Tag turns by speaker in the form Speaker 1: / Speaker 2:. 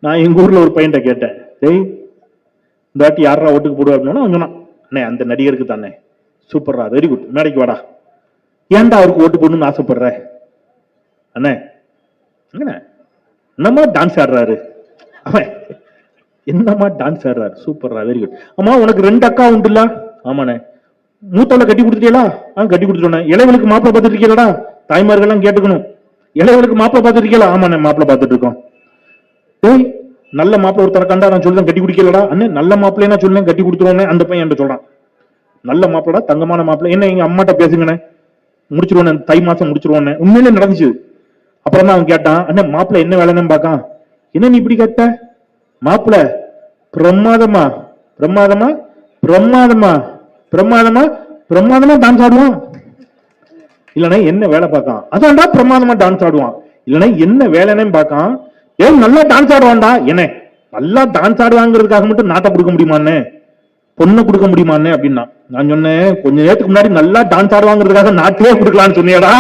Speaker 1: நான் எங்க ஊர்ல ஒரு பையன்கிட்ட கேட்டேன், டேய் இந்த வாட்டி யாரா ஓட்டுக்கு போடுவா அப்படின்னா அவன் சொன்னான், அண்ணே அந்த நடிகருக்கு தானே, சூப்பர்ரா, வெரி குட், மேடைக்கு வாடா. ஏன்டா அவருக்கு ஓட்டு போடணும்னு ஆசைப்படுற? அண்ணே என்னமா டான்ஸ் ஆடுறாரு, அவன் என்னமா டான்ஸ் ஆடுறாரு, சூப்பர்ரா, வெரி குட். ஆமா உனக்கு 2 அக்கா உண்டுல்ல? ஆமாண்ணே. மூத்தவளை கட்டி கொடுத்துட்டீங்களா? கட்டி கொடுத்துட்டோம். இளைவலுக்கு மாப்பிள்ள பார்த்துட்டு இருக்கீங்களா? தாய்மார்கள்லாம் கேட்டுக்கணும். இளைவலுக்கு மாப்பிள்ள பார்த்துட்டு இருக்கீங்களா? ஆமாண்ணே மாப்பிள்ள பார்த்துட்டு இருக்கோம். ஏய் நல்ல மாப்பிள்ள ஒருத்தர கண்டா நான் சொல்றேன் கட்டி குடிக்கலடா. அண்ணே நல்ல மாப்பிள்ளையா சொல்லேன் கட்டி கொடுத்துருவோன்னே. அந்த பையன் என்கிட்ட சொல்றான், நல்ல மாப்பிள்ளடா, தங்கமான மாப்பிள்ள. என்ன எங்க அம்மாட்ட பேசுங்கண்ணே, முடிச்சிருவோம், தை மாசம் முடிச்சிருவோன்னு. உண்மையிலே நடந்துச்சு. அப்புறம் தான் அவன் கேட்டான், அண்ணே மாப்பிள்ள என்ன வேலைன்னு பாக்கான். என்ன நீ இப்படி கேட்ட? மாப்பிள்ள பிரமாதமா பிரமாதமா பிரமாதமா பிரமாதமா பிரமாதமா டான்ஸ் ஆடுவான். இல்லனா என்ன வேலை பார்க்கான்? அதான்டா பிரமாதமா டான்ஸ் ஆடுவான். இல்லனா என்ன வேலைன்னு பார்க்கான். ஏன் நல்லா டான்ஸ் ஆடுவான்டா. என்ன நல்லா டான்ஸ் ஆடுவாங்கிறதுக்காக மட்டும் நாட்டை கொடுக்க முடியுமான்னு, பொண்ணை கொடுக்க முடியுமான்னு அப்படின்னா. நான் சொன்னேன், கொஞ்ச நேரத்துக்கு முன்னாடி நல்லா டான்ஸ் ஆடுவாங்கிறதுக்காக நாட்டையே கொடுக்கலான்னு சொன்னியாடா.